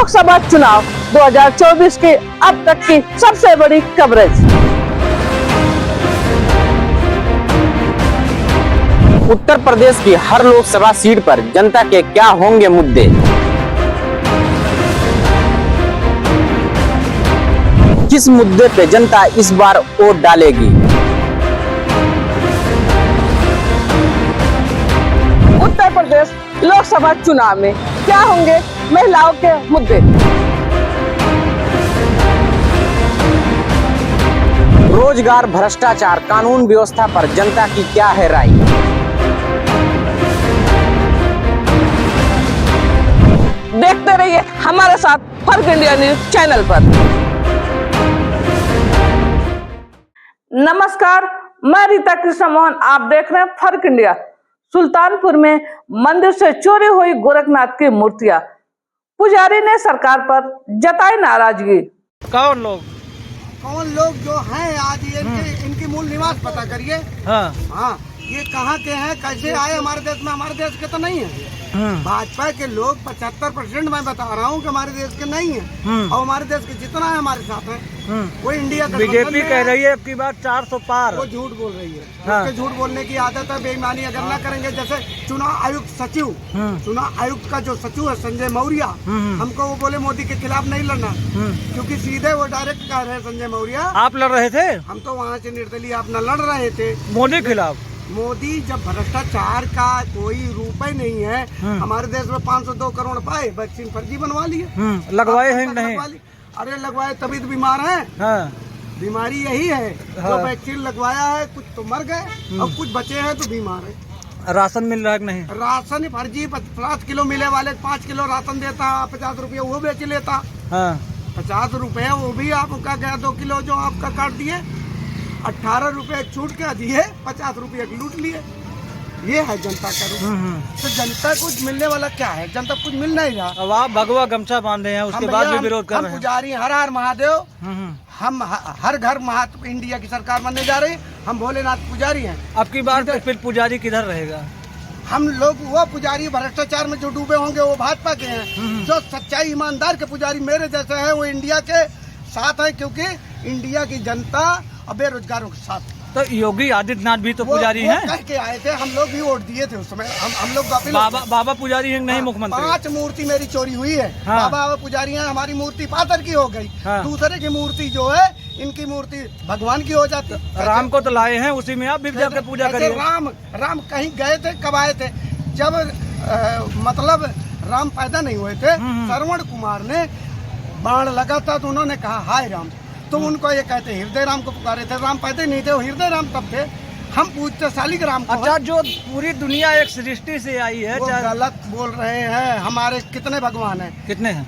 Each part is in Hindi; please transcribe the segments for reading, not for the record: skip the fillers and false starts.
लोकसभा चुनाव 2024 की अब तक की सबसे बड़ी कवरेज। उत्तर प्रदेश की हर लोकसभा सीट पर जनता के क्या होंगे मुद्दे। किस मुद्दे पे जनता इस बार वोट डालेगी। उत्तर प्रदेश लोकसभा चुनाव में क्या होंगे महिलाओं के मुद्दे। रोजगार, भ्रष्टाचार, कानून व्यवस्था पर जनता की क्या है राय। देखते रहिए हमारे साथ फर्क इंडिया न्यूज चैनल पर। नमस्कार, मैं रीता कृष्ण मोहन, आप देख रहे हैं फर्क इंडिया। सुल्तानपुर में मंदिर से चोरी हुई गोरखनाथ की मूर्तियां, पुजारी ने सरकार पर जताई नाराजगी। कौन लोग जो हैं आज इनकी मूल निवास पता करिए। हाँ, ये कहाँ के हैं, कैसे आए हमारे देश में। हमारे देश के तो नहीं है। भाजपा के लोग 75% मैं बता रहा हूँ कि हमारे देश के नहीं है, और हमारे देश के जितना है हमारे साथ है वो इंडिया का। बीजेपी कह रही है आपकी बात 400 पार। वो झूठ बोल रही है। उसके झूठ बोलने की आदत है, बेईमानी अगर ना करेंगे। जैसे चुनाव आयुक्त सचिव, चुनाव आयुक्त का जो सचिव है संजय मौर्य, हमको वो बोले मोदी के खिलाफ नहीं लड़ना, क्योंकि सीधे वो डायरेक्ट कह रहे हैं संजय मौर्य। आप लड़ रहे थे? हम तो वहाँ से निर्दलीय अपना लड़ रहे थे मोदी के खिलाफ। मोदी जब भ्रष्टाचार का कोई रूप ही नहीं है, हमारे देश में 502 करोड़ पाए, वैक्सीन फर्जी बनवा लिए, लगवाए हैं नहीं? अरे लगवाए तभी तो बीमार हैं। बीमारी यही है, जो वैक्सीन लगवाया है कुछ तो मर गए और कुछ बचे हैं तो बीमार है। राशन मिल रहा है कि नहीं? राशन फर्जी 50 किलो मिले वाले 5 किलो राशन देता, 50 रुपये वो बेच लेता। 50 रुपये वो भी आपका गया, 2 किलो जो आपका काट दिए, 18 रुपए छूट के दिए, 50 रुपये लूट लिए। ये है जनता का रूप। तो जनता को मिलने वाला क्या है? जनता कुछ मिल नहीं रहा। अब आप भगवा गमछा बांधे हैं, उसके बाद भी विरोध कर रहे हैं। हम पुजारी हर हर महादेव, हम हर घर इंडिया की सरकार बनने जा रही है। हम भोलेनाथ पुजारी हैं। अब की बार फिर पुजारी किधर रहेगा? हम लोग वो पुजारी भ्रष्टाचार में जो डूबे होंगे वो भाजपा के हैं। जो सच्चाई ईमानदार के पुजारी मेरे जैसे हैं वो इंडिया के साथ है, क्योंकि इंडिया की जनता और बेरोजगारों के साथ। तो योगी आदित्यनाथ भी तो पुजारी हैं। कह के आए थे, हम लोग भी वोट दिए थे उस समय। हम लोग बाबा पुजारी हैं नहीं? मुख्यमंत्री 5 मूर्ति मेरी चोरी हुई है। बाबा पुजारी हैं, हमारी मूर्ति पाथर की हो गई। दूसरे की मूर्ति जो है, इनकी मूर्ति भगवान की हो जाती। राम को तो लाए हैं, उसी में आप भी जाकर पूजा करिए। राम कहीं गए थे, कब आए थे? जब मतलब राम पैदा नहीं हुए थे, श्रवण कुमार ने बाण लगा था तो उन्होंने कहा हाय राम, तो उनको ये कहते हृदय राम को पुकारे थे। राम पैदा नहीं थे, वो हृदय राम तब थे। हम पूछते शालिक राम को। अच्छा, जो पूरी दुनिया एक सृष्टि से आई है, वो गलत बोल रहे हैं। हमारे कितने भगवान हैं? कितने हैं?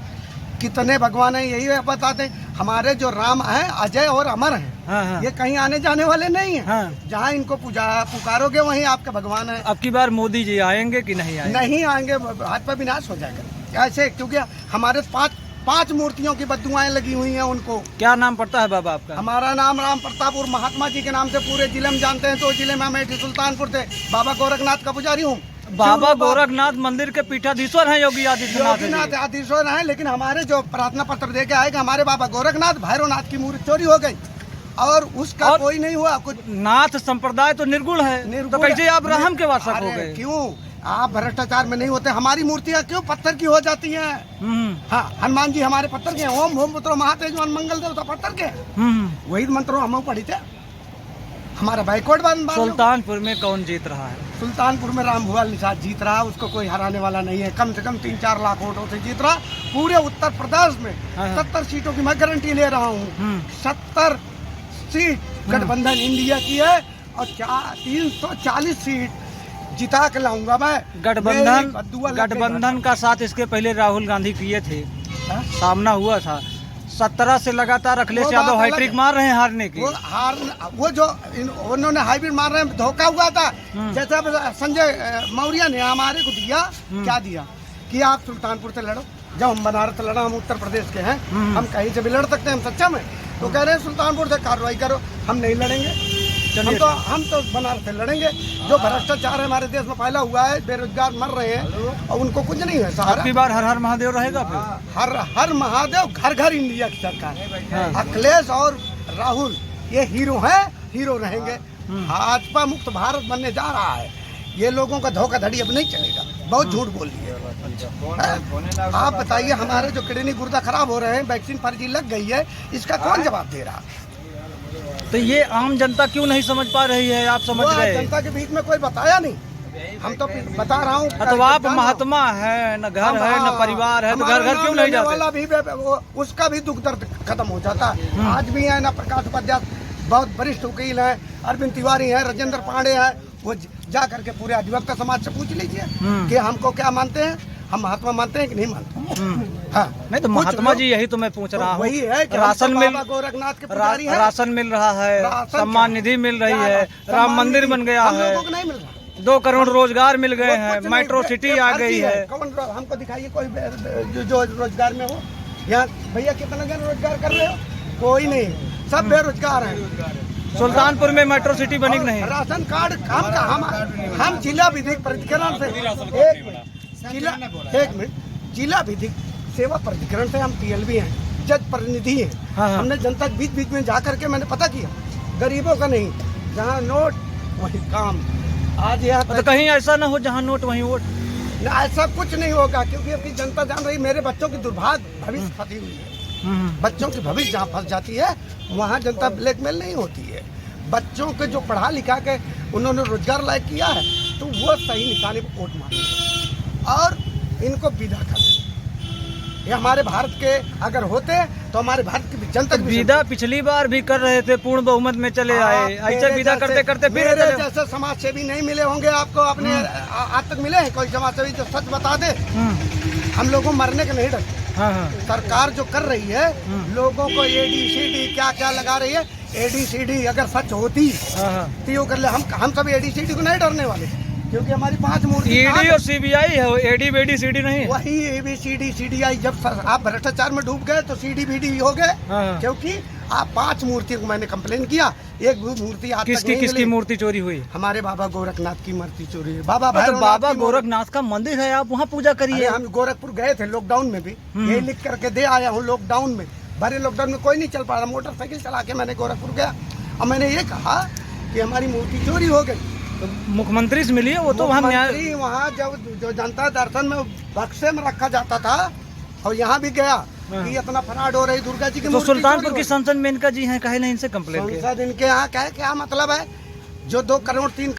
कितने भगवान हैं यही बताते हैं। हमारे जो राम हैं अजय और अमर हैं। ये कहीं आने जाने वाले नहीं हैं। जहाँ इनको पुकारोगे वहीं आपके भगवान है। अब की बार मोदी जी आएंगे कि नहीं आएंगे? नहीं आएंगे, भाजपा विनाश हो जाएगा। ऐसे क्योंकि हमारे 5 मूर्तियों की बददुआएं लगी हुई हैं उनको। क्या नाम पड़ता है बाबा आपका? हमारा नाम राम प्रताप और महात्मा जी के नाम से पूरे जिले में जानते हैं। तो जिले में अमेठी सुल्तानपुर थे। बाबा गोरखनाथ का पुजारी हूँ। बाबा गोरखनाथ मंदिर के पीठाधीश्वर हैं योगी आदित्यनाथ आदिश्वर हैं। लेकिन हमारे जो प्रार्थना पत्र दे के आएगा, हमारे बाबा गोरखनाथ भैरवनाथ की मूर्ति चोरी हो गई और उसका कोई नहीं हुआ कुछ। नाथ संप्रदाय तो निर्गुण है, तो कैसे आप राम के वासक हो गए? क्यों आप भ्रष्टाचार में नहीं होते? हमारी मूर्तियाँ क्यों पत्थर की हो जाती हैं? हाँ, हनुमान जी हमारे पत्थर के। ओम ओम पुत्रो महातेज मंगल देवता पत्थर के। वही मंत्रों हम पढ़ी थे। हमारा बैकवर्ड बन। सुल्तानपुर में कौन जीत रहा है? सुल्तानपुर में राम भुवल निषाद जीत रहा। उसको कोई हराने वाला नहीं है। कम से कम 3-4 लाख वोटों से जीत रहा। पूरे उत्तर प्रदेश में 70 सीटों की मैं गारंटी ले रहा हूँ। 70 सीट गठबंधन इंडिया की है और 340 सीट जिता के लाऊंगा मैं। गठबंधन का साथ इसके पहले राहुल गांधी किए थे, सामना हुआ था। 17 से लगातार अखिलेश यादव हाईट्रिक मार रहे हैं हारने की। वो जो उन्होंने हाईब्रिड मार रहे हैं, धोखा हुआ था। जैसे संजय मौर्य ने हमारे को दिया, क्या दिया कि आप सुल्तानपुर से लड़ो। जब हम बनारस लड़ा, हम उत्तर प्रदेश के हैं, हम कहीं से भी लड़ सकते हैं, हम सच्चा में। तो कह रहे हैं सुल्तानपुर से कार्रवाई करो, हम नहीं लड़ेंगे। हम तो बनारस से लड़ेंगे। जो भ्रष्टाचार हमारे देश में फैला हुआ है, बेरोजगार मर रहे हैं और उनको कुछ नहीं है सहारा। अगली बार हर हर महादेव रहेगा फिर? हर महादेव, घर घर इंडिया की सरकार। अखिलेश और राहुल ये हीरो हैं, हीरो रहेंगे। भाजपा मुक्त भारत बनने जा रहा है। ये लोगों का धोखाधड़ी अब नहीं चलेगा, बहुत झूठ बोल दिए। आप बताइए, हमारे जो किडनी गुर्दा खराब हो रहे हैं, वैक्सीन फर्जी लग गई है, इसका कौन जवाब दे रहा? तो ये आम जनता क्यों नहीं समझ पा रही है? आप समझ रहे हैं? जनता के बीच में कोई बताया नहीं, हम तो बता रहा हूँ। तो आप महात्मा है, न घर है न परिवार है, तो घर घर क्यों नहीं जाते? वाला भी उसका भी दुख दर्द खत्म हो जाता। आज भी है ना, प्रकाश उपाध्याय बहुत वरिष्ठ वकील है, अरविंद तिवारी है, राजेंद्र पांडे है, वो जा करके पूरे अधिवक्ता समाज से पूछ लीजिए कि हमको क्या मानते हैं, हम महात्मा मानते हैं कि नहीं मानते। हाँ, नहीं तो महात्मा जी, यही तो मैं पूछ रहा हूँ। वही है कि राशन मिल, गोरखनाथ के पुजारी हैं। राशन मिल रहा है, सम्मान निधि मिल रही है, राम मंदिर बन गया है, लोगों को नहीं मिल रहा। 2 करोड़ रोजगार मिल गए हैं, मेट्रो सिटी आ गई है। कौन हमको दिखाइए कोई जो रोजगार में हो। यहाँ भैया कितना जन रोजगार कर रहे हो? कोई नहीं, सब बेरोजगार हैं। सुल्तानपुर में मेट्रो सिटी बनी कि नहीं? राशन कार्ड हम जिला विधिक प्राधिकरण से एक मिनट जिला विधिक सेवा प्राधिकरण से हम PLB हैं, जज प्रतिनिधि हैं। हाँ। हमने जनता के बीच बीच में जा करके मैंने पता किया, गरीबों का नहीं, जहाँ नोट वही काम। आज यह तो कहीं ऐसा ना हो जहाँ नोट वहीं वोट? ऐसा कुछ नहीं होगा, क्योंकि अपनी जनता जान रही, मेरे बच्चों की दुर्भाग्य भविष्य फंसी हुई है। बच्चों की भविष्य जहाँ फंस जाती है, वहाँ जनता ब्लैकमेल नहीं होती है। बच्चों के जो पढ़ा लिखा के उन्होंने रोजगार लायक किया है, तो वो सही निशाने पर वोट मांगे और इनको विदा कर। ये हमारे भारत के अगर होते तो हमारे भारत की जनता की विदा पिछली बार भी कर रहे थे, पूर्ण बहुमत में चले आए। ऐसे विदा करते करते फिर मेरे जैसे समाज सेवी नहीं मिले होंगे आपको। अपने आज तक मिले हैं कोई समाज सेवी जो सच बता दे? हम लोगों मरने के नहीं डरते। सरकार जो कर रही है, लोगों को ABCD क्या क्या लगा रही है, ABCD अगर सच होती तो यो कर ले। हम सब ABCD को नहीं डरने वाले, क्योंकि हमारी 5 मूर्ति ED और CBI है, AD नहीं है। वही ABCD CDI। जब आप भ्रष्टाचार में डूब गए तो CDBD हो गए, क्योंकि आप 5 मूर्तियों को मैंने कंप्लेन किया, एक भी मूर्ति आज तक नहीं किसकी मूर्ति चोरी हुई? हमारे बाबा गोरखनाथ की मूर्ति चोरी है। बाबा गोरखनाथ का मंदिर है, आप वहाँ पूजा करिए। हम गोरखपुर गए थे लॉकडाउन में भी, यही लिख करके दे आया हूँ। लॉकडाउन में, भरे लॉकडाउन में कोई नहीं चल पा रहा, मोटरसाइकिल चला के मैंने गोरखपुर गया और मैंने ये कहा कि हमारी मूर्ति चोरी हो गई। तो मुख्यमंत्री से मिलिए, वो तो वहाँ जब जो जनता दर्शन में बक्से में रखा जाता था, और यहाँ भी गया कि इतना फराड हो रही दुर्गा जी की। तो सुल्तानपुर की संसद मेनका जी हैं, कहे नहीं इनसे कंप्लेन किया? संसद इनके यहाँ क्या मतलब है? जो 2 करोड़ 3